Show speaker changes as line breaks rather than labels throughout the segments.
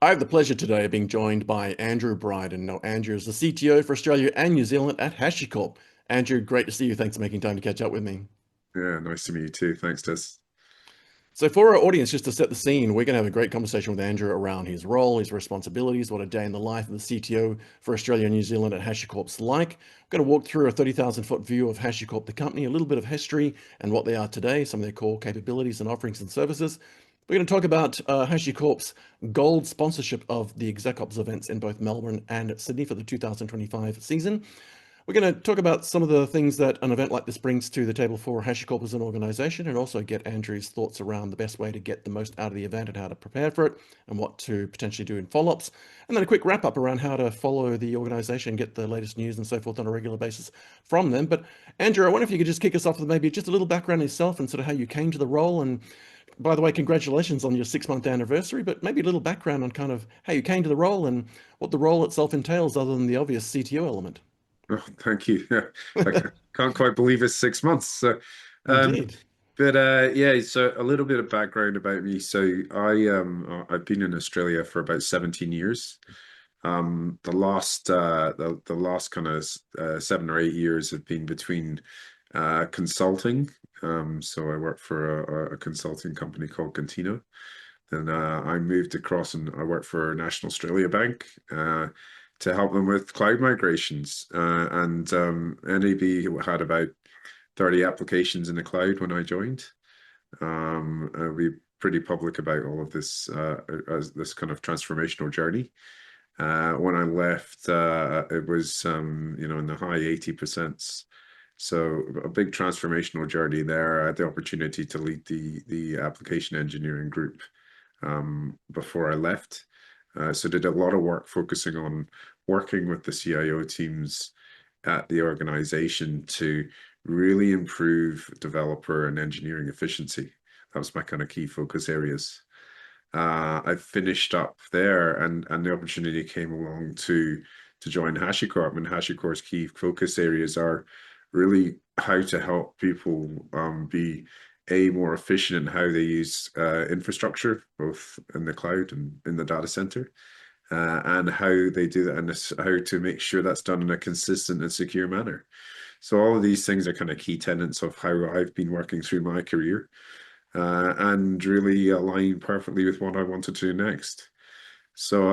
I have the pleasure today of being joined by Andrew Brydon. Now, Andrew is the CTO for Australia and New Zealand at HashiCorp. Andrew, great to see you. Thanks for making time to catch up with me.
Yeah, nice to meet you too. Thanks, Des.
So, for our audience, just to set the scene, we're going to have a great conversation with Andrew around his role, his responsibilities, what a day in the life of the CTO for Australia and New Zealand at HashiCorp's like. We're going to walk through a 30,000-foot view of HashiCorp, the company, a little bit of history and what they are today, some of their core capabilities and offerings and services. We're going to talk about HashiCorp's gold sponsorship of the ExecOps events in both Melbourne and Sydney for the 2025 season. We're going to talk about some of the things that an event like this brings to the table for HashiCorp as an organization, and also get Andrew's thoughts around the best way to get the most out of the event and how to prepare for it and what to potentially do in follow-ups. And then a quick wrap up around how to follow the organization, get the latest news and so forth on a regular basis from them. But Andrew, I wonder if you could just kick us off with maybe just a little background on yourself and sort of how you came to the role. And by the way, congratulations on your 6-month anniversary, but maybe a little background on kind of how you came to the role and what the role itself entails other than the obvious CTO element.
Oh, thank you. Yeah, I can't quite believe it's 6 months. Um,
Indeed.
yeah, so a little bit of background about me. I've been in Australia for about 17 years. The last kind of 7 or 8 years have been between consulting. So I work for a consulting company called Contino. Then I moved across and I worked for National Australia Bank to help them with cloud migrations. NAB had about 30 applications in the cloud when I joined. We pretty public about all of this as this kind of transformational journey. When I left, it was in the high 80%. So a big transformational journey there. I had the opportunity to lead the application engineering group before I left. So did a lot of work focusing on working with the CIO teams at the organization to really improve developer and engineering efficiency. That was my kind of key focus areas. I finished up there, and the opportunity came along to join HashiCorp, and HashiCorp's key focus areas are really how to help people be more efficient in how they use infrastructure, both in the cloud and in the data center, and how they do that, and how to make sure that's done in a consistent and secure manner. So all of these things are kind of key tenets of how I've been working through my career, and really align perfectly with what I wanted to do next. So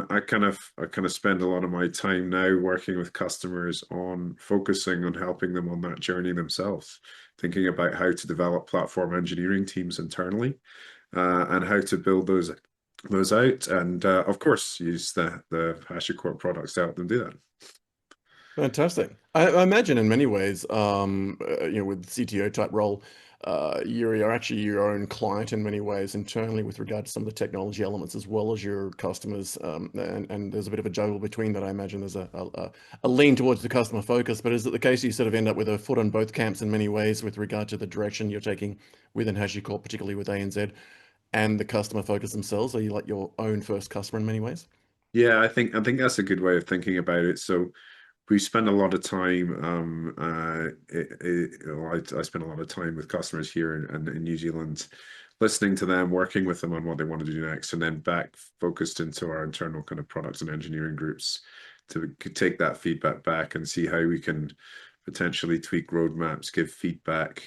I kind of spend a lot of my time now working with customers on focusing on helping them on that journey themselves, thinking about how to develop platform engineering teams internally, and how to build those out, and of course use the HashiCorp products to help them do that.
Fantastic. I imagine in many ways, with CTO type role, you're actually your own client in many ways internally with regard to some of the technology elements as well as your customers. And there's a bit of a juggle between that. I imagine there's a lean towards the customer focus, but is it the case you sort of end up with a foot on both camps in many ways with regard to the direction you're taking within HashiCorp, particularly with ANZ and the customer focus themselves? Are you like your own first customer in many ways?
Yeah, I think that's a good way of thinking about it. So we spend a lot of time. I spend a lot of time with customers here in New Zealand, listening to them, working with them on what they want to do next, and then back focused into our internal kind of products and engineering groups to take that feedback back and see how we can potentially tweak roadmaps, give feedback.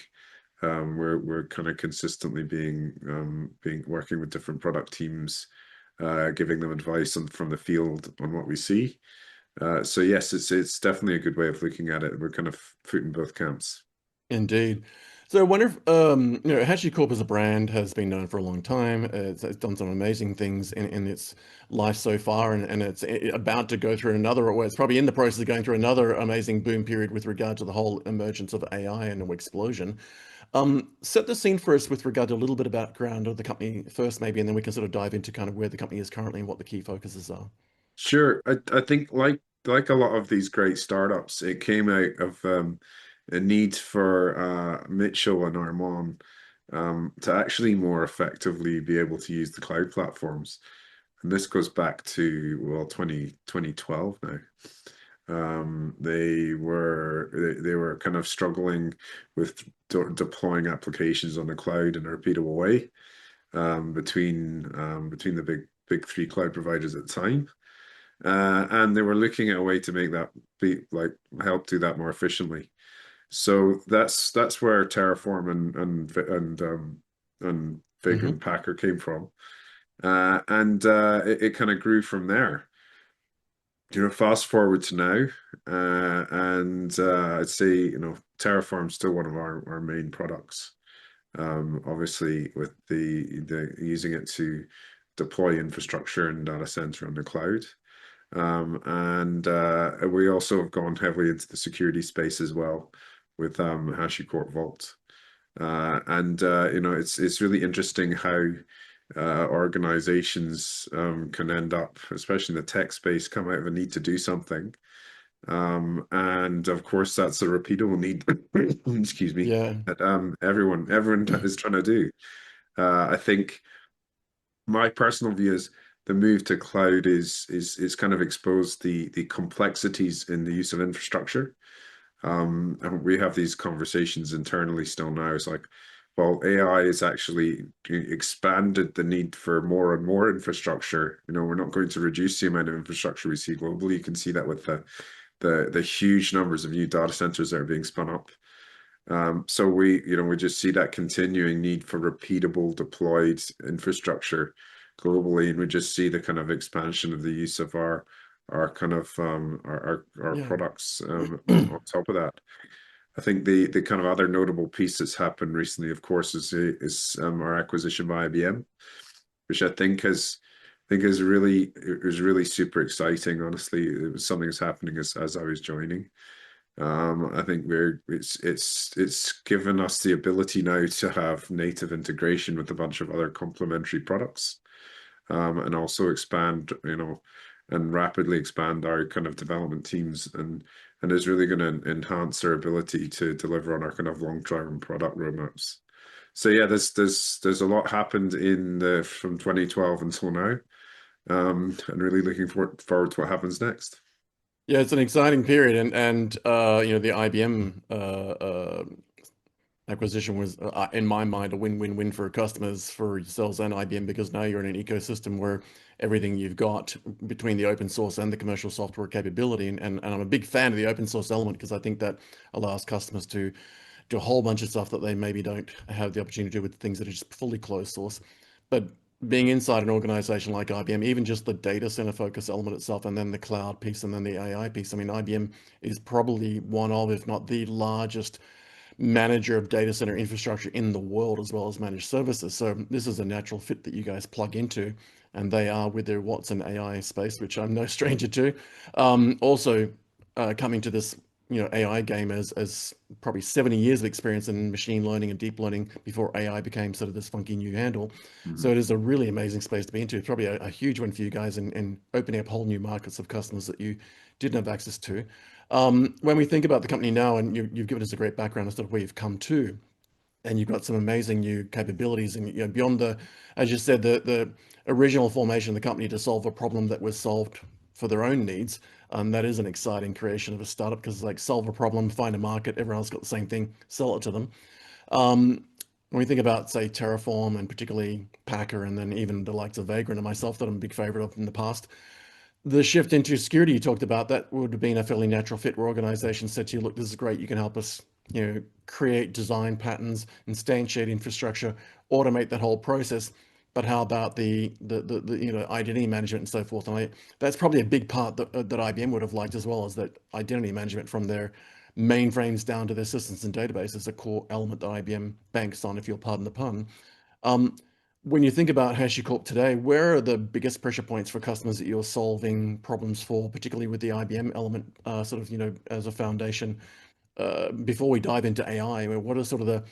We're kind of consistently being working with different product teams, giving them advice from the field on what we see. So yes, it's definitely a good way of looking at it. We're kind of foot in both camps.
Indeed. So I wonder if HashiCorp as a brand has been known for a long time. It's done some amazing things in its life so far, and it's about to go through another, or it's probably in the process of going through another amazing boom period with regard to the whole emergence of AI and an explosion. Set the scene for us with regard to a little bit of background of the company first, maybe, and then we can sort of dive into kind of where the company is currently and what the key focuses are.
Sure, I think like a lot of these great startups, it came out of a need for Mitchell and Armon to actually more effectively be able to use the cloud platforms. And this goes back to, well, 2012 now. They were kind of struggling with deploying applications on the cloud in a repeatable way, between the big big three cloud providers at the time. And they were looking at a way to make that be like help do that more efficiently. So that's where Terraform and Fig
Hmm.
and Packer came from. And it kind of grew from there. Fast forward to now, and I'd say, Terraform's still one of our main products. Obviously, with the using it to deploy infrastructure and data center on the cloud. And we also have gone heavily into the security space as well with HashiCorp Vault. And it's really interesting how organizations can end up, especially in the tech space, come out of a need to do something. And of course, that's a repeatable need, excuse me,
Yeah.
that everyone is trying to do. I think my personal view is the move to cloud is kind of exposed the complexities in the use of infrastructure. And we have these conversations internally still now. It's like, well, AI has actually expanded the need for more and more infrastructure. We're not going to reduce the amount of infrastructure we see globally. You can see that with the huge numbers of new data centers that are being spun up. So we just see that continuing need for repeatable deployed infrastructure globally, and we just see the kind of expansion of the use of our kind of our
Yeah.
products on top of that. I think the kind of other notable piece that's happened recently, of course, is our acquisition by IBM, which I think is really it was really super exciting. Honestly, it was something that's happening as I was joining. I think it's given us the ability now to have native integration with a bunch of other complementary products, and also expand, and rapidly expand our kind of development teams, and is really going to enhance our ability to deliver on our kind of long-term product roadmaps. So yeah, there's a lot happened in the from 2012 until now, and really looking forward to what happens next.
Yeah, it's an exciting period, and the IBM acquisition was, in my mind, a win-win-win for customers, for yourselves and IBM, because now you're in an ecosystem where everything you've got between the open source and the commercial software capability, and I'm a big fan of the open source element because I think that allows customers to do a whole bunch of stuff that they maybe don't have the opportunity to do with things that are just fully closed source. But being inside an organization like IBM, even just the data center focus element itself, and then the cloud piece, and then the AI piece, I mean, IBM is probably one of, if not the largest manager of data center infrastructure in the world, as well as managed services. So this is a natural fit that you guys plug into, and they are with their Watson AI space, which I'm no stranger to. Also, coming to this, AI game as probably 70 years of experience in machine learning and deep learning before AI became sort of this funky new handle. So
Mhm.
it is a really amazing space to be into. It's probably a huge one for you guys in opening up whole new markets of customers that you didn't have access to. When we think about the company now, and you've given us a great background as to where you've come to, and you've got some amazing new capabilities, and beyond the, as you said, the original formation of the company to solve a problem that was solved for their own needs. That is an exciting creation of a startup, because it's like solve a problem, find a market, everyone else got the same thing, sell it to them. When we think about, say, Terraform and particularly Packer, and then even the likes of Vagrant and myself, that I'm a big favorite of in the past, the shift into security you talked about, that would have been a fairly natural fit where organizations said to you, look, this is great, you can help us, create design patterns, instantiate infrastructure, automate that whole process. But how about the identity management and so forth? And that's probably a big part that IBM would have liked as well, as that identity management from their mainframes down to their systems and databases, a core element that IBM banks on, if you'll pardon the pun. Um, when you think about HashiCorp today, where are the biggest pressure points for customers that you're solving problems for, particularly with the IBM element, sort of, as a foundation? Before we dive into AI, what are sort of the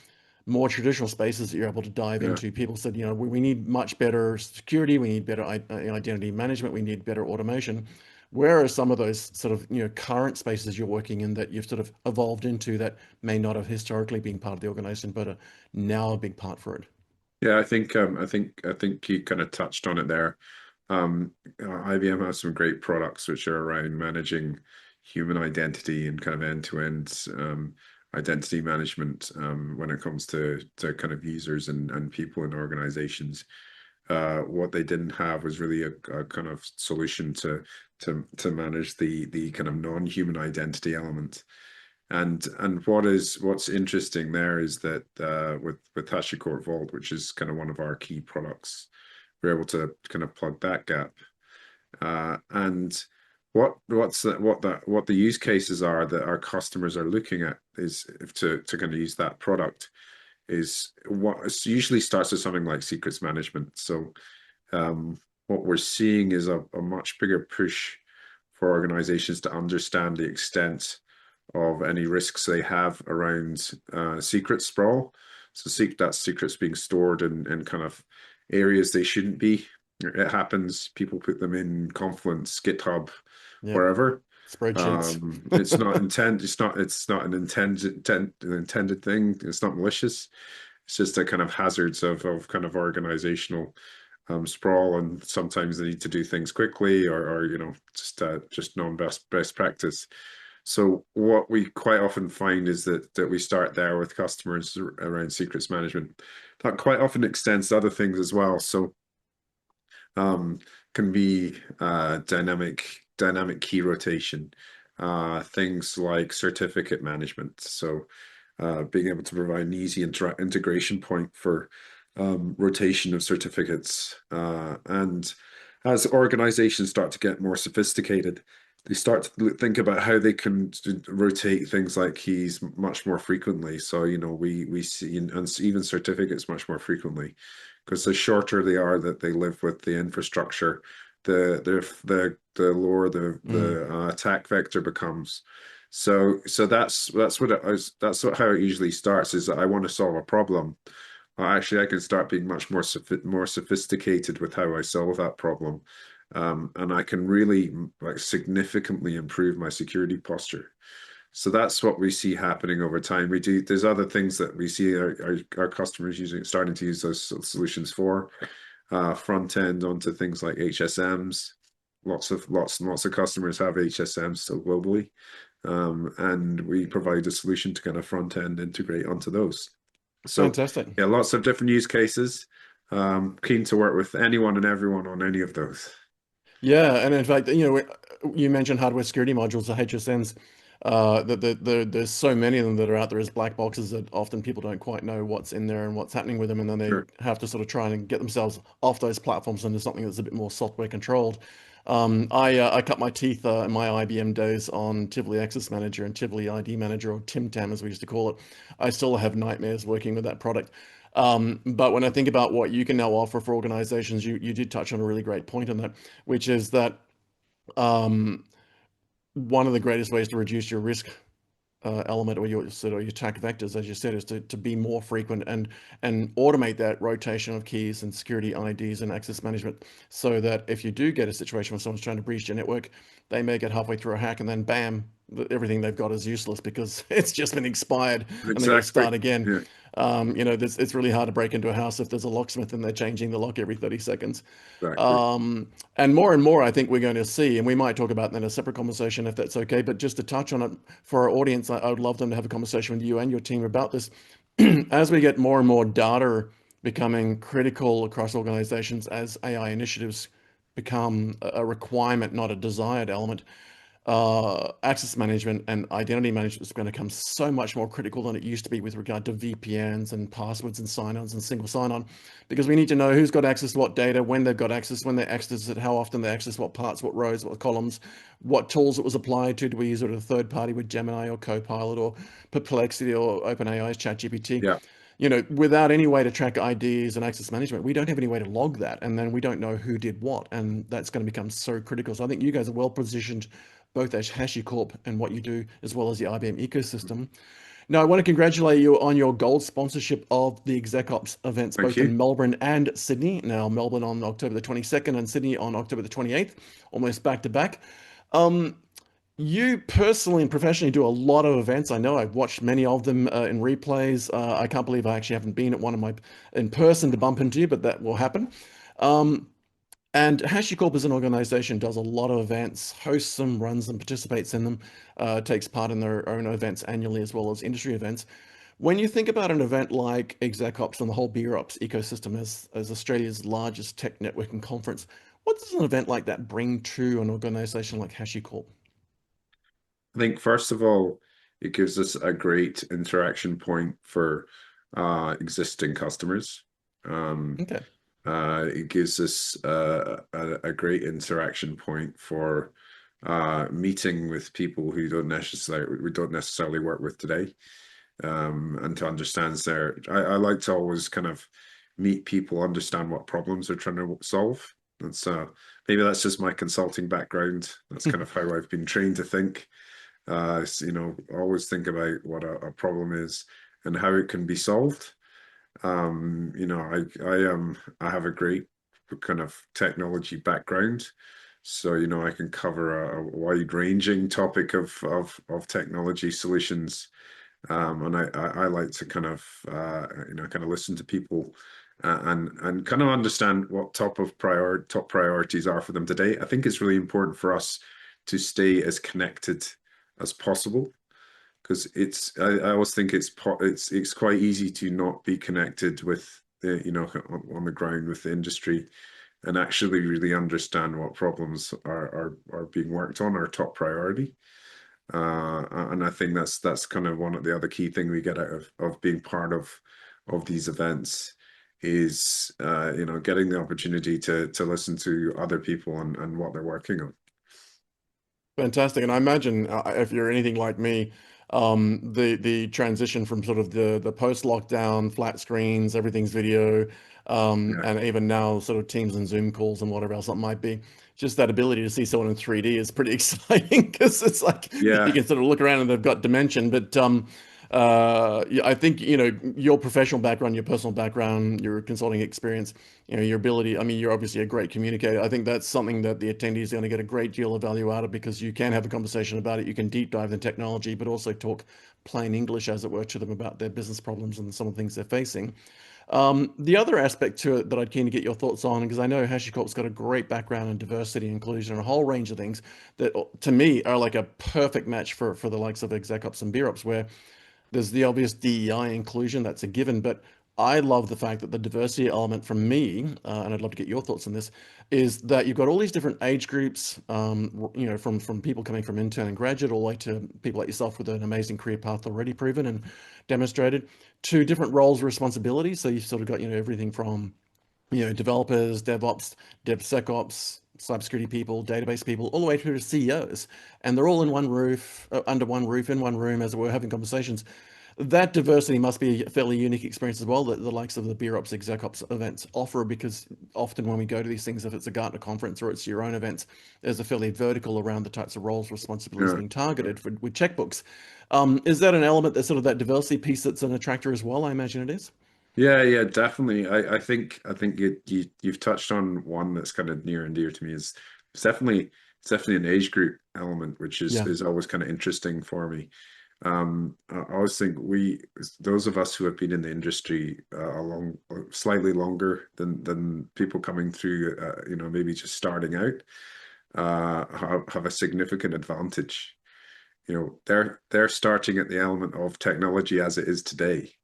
more traditional spaces that you're able to dive
Yeah.
into? People said, we need much better security, we need better identity management, we need better automation. Where are some of those sort of, current spaces you're working in that you've sort of evolved into that may not have historically been part of the organization, but are now a big part for it?
Yeah, I think you kind of touched on it there. IBM has some great products which are around managing human identity and kind of end-to-end identity management when it comes to kind of users and people in organizations. what they didn't have was really a kind of solution to manage the kind of non-human identity element. And what's interesting there is that with HashiCorp Vault, which is kind of one of our key products, we're able to kind of plug that gap. And what the use cases are that our customers are looking at is if to kind of use that product is what usually starts with something like secrets management. So what we're seeing is a much bigger push for organizations to understand the extent of any risks they have around secret sprawl. So that secret's being stored in kind of areas they shouldn't be. It happens. People put them in Confluence, GitHub,
Yep.
wherever.
Spreadsheets.
It's not intent. It's not an intended thing. It's not malicious. It's just a kind of hazards of kind of organizational sprawl, and sometimes they need to do things quickly, or you know, just non best practice. So what we quite often find is that we start there with customers around secrets management. That quite often extends to other things as well. So can be dynamic key rotation, things like certificate management. So being able to provide an easy integration point for rotation of certificates. And as organizations start to get more sophisticated, they start to think about how they can rotate things like keys much more frequently. So, you know, we see, and even certificates much more frequently, because the shorter they are that they live with the infrastructure, the lower the attack vector becomes. So that's what how it usually starts, is that I want to solve a problem. Actually, I can start being much more sophisticated with how I solve that problem, and I can really like significantly improve my security posture. So that's what we see happening over time. There's other things that we see our customers starting to use those solutions for, front end onto things like HSMs. Lots and lots of customers have HSMs still globally, and we provide a solution to kind of front end integrate onto those. So
Fantastic.
yeah, lots of different use cases. Keen to work with anyone and everyone on any of those.
Yeah, and in fact, you mentioned hardware security modules, the HSMs. There's so many of them that are out there as black boxes that often people don't quite know what's in there and what's happening with them, and then they
Sure.
have to sort of try and get themselves off those platforms into something that's a bit more software controlled. I cut my teeth in my IBM days on Tivoli Access Manager and Tivoli ID Manager, or TimTam as we used to call it. I still have nightmares working with that product. But when I think about what you can now offer for organizations, you did touch on a really great point on that, which is that um, one of the greatest ways to reduce your risk element, or your sort of your attack vectors, as you said, is to be more frequent and automate that rotation of keys and security IDs and access management, so that if you do get a situation where someone's trying to breach your network, they may get halfway through a hack and then bam, everything they've got is useless because it's just been expired and they got to
Exactly.
start again.
Yeah,
It's really hard to break into a house if there's a locksmith and they're changing the lock every 30 seconds.
exactly.
And more, I think we're going to see, and we might talk about that in a separate conversation if that's okay. But just to touch on it for our audience, I would love them to have a conversation with you and your team about this. As we get more and more data becoming critical across organizations, as AI initiatives become a requirement, not a desired element, access management and identity management is going to become so much more critical than it used to be with regard to VPNs and passwords and sign-ons and single sign-on, because we need to know who's got access to what data, when they've got access, when they access it, how often they access what parts, what rows, what columns, what tools it was applied to. Do we use it as a third party with Gemini or Copilot or Perplexity or OpenAI's ChatGPT?
Yeah,
Without any way to track IDs and access management, we don't have any way to log that. And then we don't know who did what. And that's going to become so critical. So I think you guys are well positioned, both as HashiCorp and what you do, as well as the IBM ecosystem. Now, I want to congratulate you on your gold sponsorship of the ExecOps events,
thank
both in
you.
Melbourne and Sydney. Now, Melbourne on October the 22nd and Sydney on October the 28th, almost back to back. You personally and professionally do a lot of events. I know I've watched many of them in replays. I can't believe I actually haven't been at one of my in person to bump into you, but that will happen. Um, and HashiCorp as an organization does a lot of events, hosts them, runs them, participates in them, takes part in their own events annually as well as industry events. When you think about an event like ExecOps and the whole BeerOps ecosystem as Australia's largest tech networking conference, what does an event like that bring to an organization like HashiCorp?
I think first of all, it gives us a great interaction point for existing customers. Um,
Okay.
it gives us a great interaction point for meeting with people who don't necessarily we don't necessarily work with today, and to understand I like to always kind of meet people, understand what problems they're trying to solve. And so maybe that's just my consulting background. That's kind of how I've been trained to think. Always think about what a problem is and how it can be solved. I have a great kind of technology background, so I can cover a wide-ranging topic of technology solutions. And I like to kind of kind of listen to people and kind of understand what top priorities are for them today. I think it's really important for us to stay as connected as possible, because I always think it's quite easy to not be connected with the on the ground with the industry and actually really understand what problems are being worked on, our top priority. And I think that's kind of one of the other key thing we get out of being part of these events is getting the opportunity to listen to other people and what they're working on.
Fantastic. And I imagine if you're anything like me, the transition from sort of the post-lockdown flat screens, everything's video,
Yeah,
and even now sort of Teams and Zoom calls and whatever else it might be, just that ability to see someone in 3D is pretty exciting because it's like you
yeah,
can sort of look around and they've got dimension. But yeah, I think your professional background, your personal background, your consulting experience, your ability. I mean, you're obviously a great communicator. I think that's something that the attendees are going to get a great deal of value out of because you can have a conversation about it. You can deep dive in technology, but also talk plain English, as it were, to them about their business problems and some of the things they're facing. The other aspect to it that I'd keen to get your thoughts on, because I know HashiCorp's got a great background in diversity, inclusion, and a whole range of things that, to me, are like a perfect match for the likes of ExecOps and BeerOps, where there's the obvious DEI inclusion, that's a given, but I love the fact that the diversity element from me, and I'd love to get your thoughts on this, is that you've got all these different age groups, from people coming from intern and graduate all the way to people like yourself with an amazing career path already proven and demonstrated, to different roles and responsibilities. So you've sort of got, everything from developers, DevOps, DevSecOps, cybersecurity people, database people, all the way through to CEOs. And they're all in one roof, under one roof, in one room, as we're having conversations. That diversity must be a fairly unique experience as well, that the likes of the BeerOps, ExecOps events offer, because often when we go to these things, if it's a Gartner conference or it's your own events, there's a fairly vertical around the types of roles, responsibilities
yeah.
being targeted with checkbooks. Is that an element, that sort of that diversity piece, that's an attractor as well? I imagine it is.
Yeah, yeah, definitely. I think you've touched on one that's kind of near and dear to me. Is it's definitely an age group element, which is
Yeah.
is always kind of interesting for me. I always think those of us who have been in the industry slightly longer than people coming through, maybe just starting out, have a significant advantage. They're starting at the element of technology as it is today.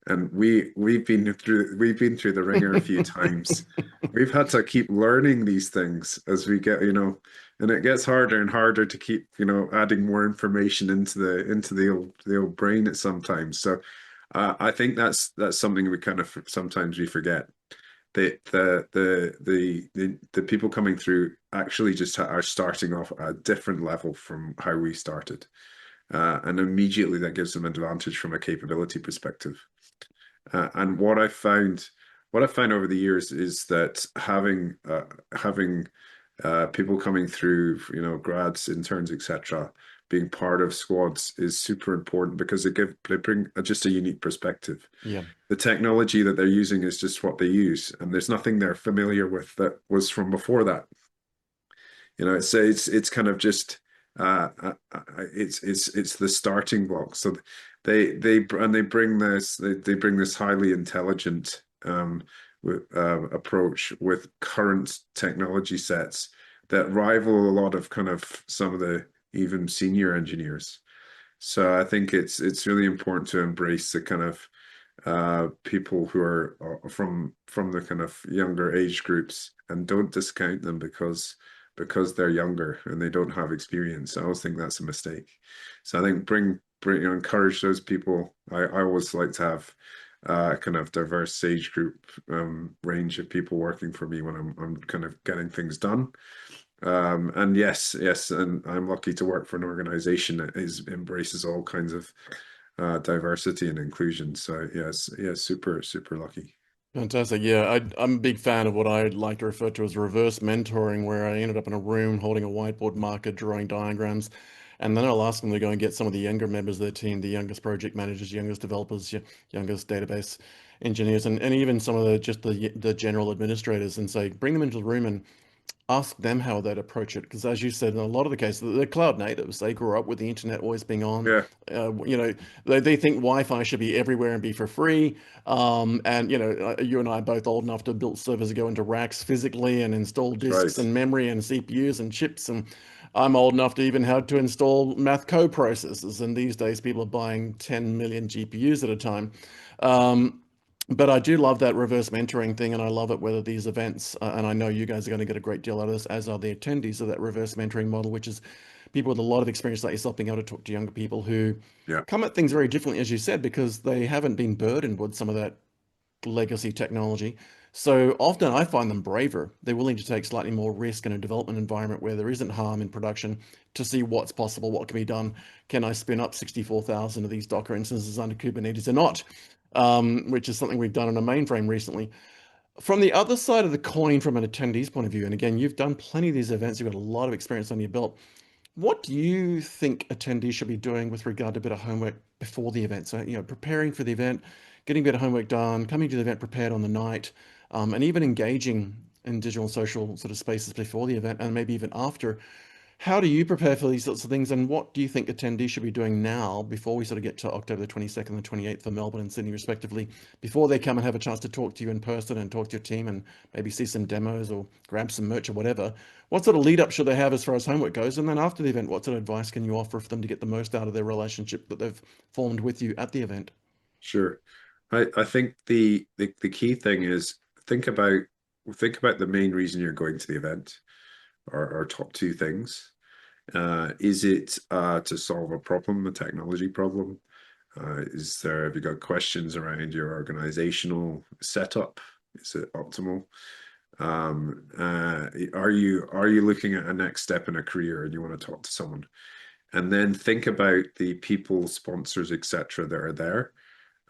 And we've been through the ringer a few times. We've had to keep learning these things as we and it gets harder and harder to keep, adding more information into the old brain at sometimes. So I think that's something we kind of sometimes we forget. The people coming through actually just are starting off at a different level from how we started. And immediately that gives them an advantage from a capability perspective. And what I found over the years is that having people coming through, grads, interns, etc., being part of squads is super important because they bring just a unique perspective.
Yeah.
The technology that they're using is just what they use, and there's nothing they're familiar with that was from before that. It's kind of just it's the starting block. So they bring this highly intelligent approach with current technology sets that rival a lot of kind of some of the even senior engineers. So I think it's really important to embrace the kind of people who are from the kind of younger age groups and don't discount them because they're younger and they don't have experience. I always think that's a mistake. So I think bring encourage those people. I always like to have kind of diverse age group range of people working for me when I'm kind of getting things done. And yes, and I'm lucky to work for an organization that embraces all kinds of diversity and inclusion. So yes, super lucky.
Fantastic. Yeah, I'm a big fan of what I like to refer to as reverse mentoring, where I ended up in a room holding a whiteboard marker, drawing diagrams, and then I'll ask them to go and get some of the younger members of their team, the youngest project managers, youngest developers, youngest database engineers, and even some of the general administrators, and say, bring them into the room and ask them how they'd approach it. Because as you said, in a lot of the cases, they're cloud natives. They grew up with the internet always being on.
Yeah,
You know, they think Wi-Fi should be everywhere and be for free. And you know, you and I are both old enough to build servers that go into racks physically and install
that's
disks
right.
and memory and CPUs and chips. And I'm old enough to even have to install math co-processors. And these days, people are buying 10 million GPUs at a time. Um, but I do love that reverse mentoring thing, and I love it whether these events, and I know you guys are going to get a great deal out of this, as are the attendees of that reverse mentoring model, which is people with a lot of experience like yourself being able to talk to younger people who
Yeah,
come at things very differently, as you said, because they haven't been burdened with some of that legacy technology. So often I find them braver. They're willing to take slightly more risk in a development environment where there isn't harm in production to see what's possible, what can be done. Can I spin up 64,000 of these Docker instances under Kubernetes or not? Which is something we've done on a mainframe recently. From the other side of the coin, from an attendee's point of view, and again, you've done plenty of these events, you've got a lot of experience on your belt. What do you think attendees should be doing with regard to a bit of homework before the event? So, you know, preparing for the event, getting a bit of homework done, coming to the event prepared on the night, and even engaging in digital and social sort of spaces before the event and maybe even after. How do you prepare for these sorts of things, and what do you think attendees should be doing now before we sort of get to October the 22nd and 28th for Melbourne and Sydney, respectively, before they come and have a chance to talk to you in person and talk to your team and maybe see some demos or grab some merch or whatever? What sort of lead up should they have as far as homework goes? And then after the event, what sort of advice can you offer for them to get the most out of their relationship that they've formed with you at the event?
sure. I think the key thing is think about think about the main reason you're going to the event, or top two things. Is it to solve a problem, a technology problem? Have you got questions around your organizational setup? Is it optimal? Are you looking at a next step in a career and you want to talk to someone? And then think about the people, sponsors, etc. that are there,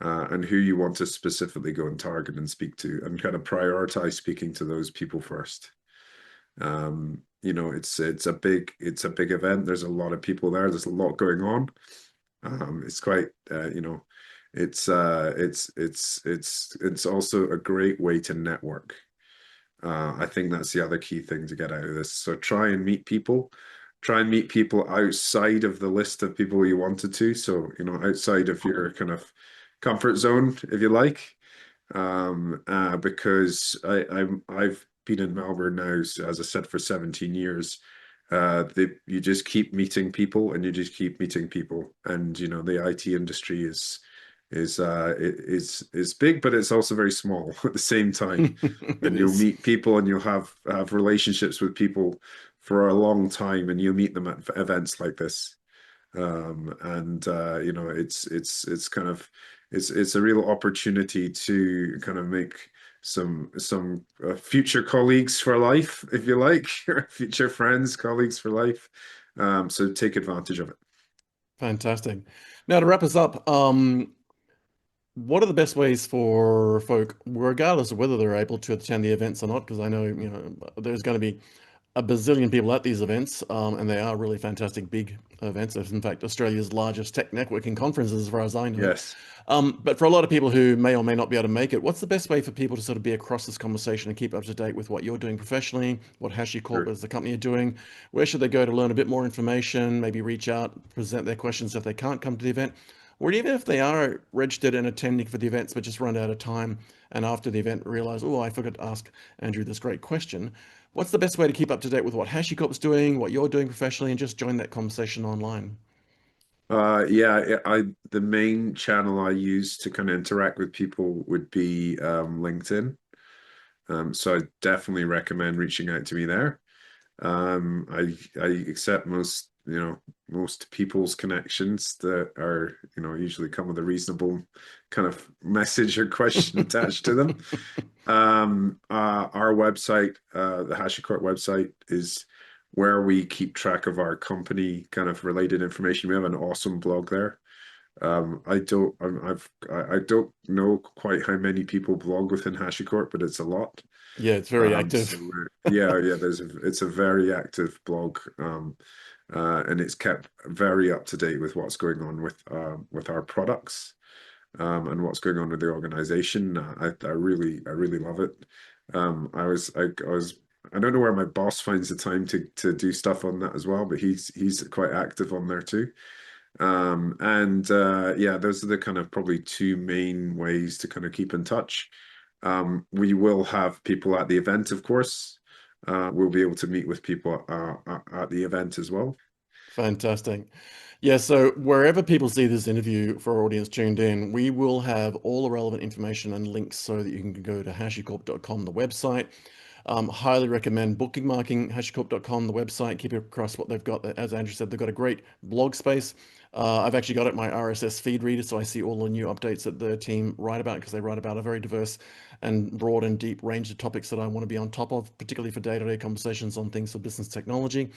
and who you want to specifically go and target and speak to, and kind of prioritize speaking to those people first. It's a big event. There's a lot of people there. There's a lot going on. It's quite it's also a great way to network. I think that's the other key thing to get out of this. So try and meet people. Try and meet people outside of the list of people you wanted to. So, outside of your kind of comfort zone, if you like. Because I've been in Melbourne now, as I said, for 17 years. You just keep meeting people and you just keep meeting people. And, the IT industry is big, but it's also very small at the same time.
It
And you'll
is.
meet people and you'll have relationships with people for a long time, and you'll meet them at events like this. And it's kind of it's a real opportunity to kind of make some future colleagues for life, if you like, or future friends, colleagues for life. So take advantage of it.
Fantastic. Now, to wrap us up, what are the best ways for folk, regardless of whether they're able to attend the events or not? Because I know, there's going to be a bazillion people at these events, and they are really fantastic big events. It's in fact Australia's largest tech networking conferences, as far as I know.
Yes,
But for a lot of people who may or may not be able to make it, what's the best way for people to sort of be across this conversation and keep up to date with what you're doing professionally, what HashiCorp
sure.
as the company are doing? Where should they go to learn a bit more information, maybe reach out, present their questions if they can't come to the event? Or even if they are registered and attending for the events but just run out of time and after the event realize, oh, I forgot to ask Andrew this great question. What's the best way to keep up to date with what HashiCorp's doing, what you're doing professionally, and just join that conversation online?
Yeah, the main channel I use to kind of interact with people would be LinkedIn. So I definitely recommend reaching out to me there. I accept most people's connections that are, usually come with a reasonable kind of message or question attached to them. Our website, the HashiCorp website, is where we keep track of our company kind of related information. We have an awesome blog there. I don't know quite how many people blog within HashiCorp, but it's a lot.
Yeah, it's very active.
Yeah, it's a very active blog, and it's kept very up to date with what's going on with our products, and what's going on with the organization. I really love it. I don't know where my boss finds the time to do stuff on that as well, but he's quite active on there too. And Yeah, those are the kind of probably two main ways to kind of keep in touch. We will have people at the event, of course. We'll be able to meet with people at the event as well.
Fantastic. Yeah, so wherever people see this interview for our audience tuned in, we will have all the relevant information and links so that you can go to hashicorp.com, the website. Highly recommend bookmarking hashicorp.com, the website. Keep it across what they've got. As Andrew said, they've got a great blog space. I've actually got it my RSS feed reader, so I see all the new updates that the team write about because they write about a very diverse and broad and deep range of topics that I want to be on top of, particularly for day-to-day conversations on things for business technology.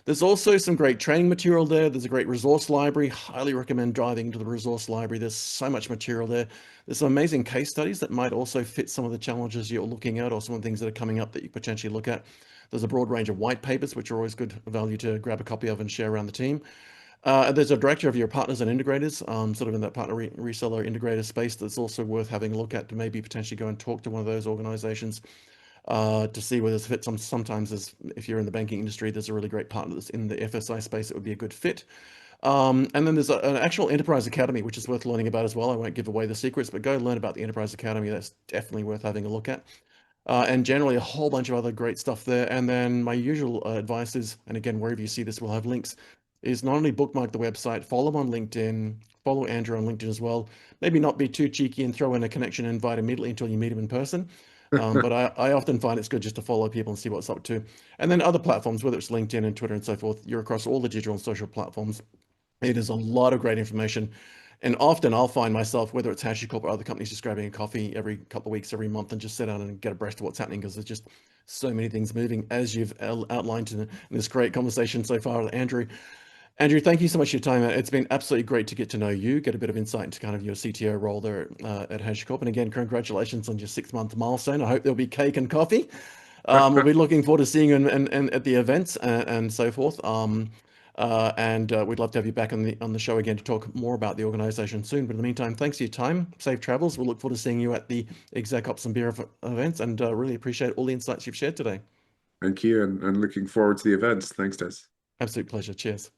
There's also some great training material there. There's a great resource library. Highly recommend diving into the resource library. There's so much material there. There's some amazing case studies that might also fit some of the challenges you're looking at or some of the things that are coming up that you potentially look at. There's a broad range of white papers, which are always good value to grab a copy of and share around the team. There's a directory of your partners and integrators, sort of in that partner reseller integrator space that's also worth having a look at to maybe potentially go and talk to one of those organizations to see whether this fits. Sometimes if you're in the banking industry, there's a really great partner that's in the FSI space. It would be a good fit. And then there's an actual Enterprise Academy, which is worth learning about as well. I won't give away the secrets, but go learn about the Enterprise Academy. That's definitely worth having a look at. And generally a whole bunch of other great stuff there. And then my usual advice is, and again, wherever you see this, we'll have links, is not only bookmark the website, follow him on LinkedIn, follow Andrew on LinkedIn as well. Maybe not be too cheeky and throw in a connection invite immediately until you meet him in person. But I often find it's good just to follow people and see what's up to. And then other platforms, whether it's LinkedIn and Twitter and so forth, you're across all the digital and social platforms. It is a lot of great information. And often I'll find myself, whether it's HashiCorp or other companies, just grabbing a coffee every couple of weeks, every month, and just sit down and get abreast of what's happening because there's just so many things moving, as you've outlined in this great conversation so far with Andrew. Andrew, thank you so much for your time. It's been absolutely great to get to know you, get a bit of insight into kind of your CTO role there at HashiCorp. And again, congratulations on your 6-month milestone. I hope there'll be cake and coffee. We'll be looking forward to seeing you and at the events and so forth. And we'd love to have you back on the show again to talk more about the organization soon. But in the meantime, thanks for your time. Safe travels. We'll look forward to seeing you at the Exec Ops and Beer events, and really appreciate all the insights you've shared today.
Thank you, and looking forward to the events. Thanks, Des.
Absolute pleasure. Cheers.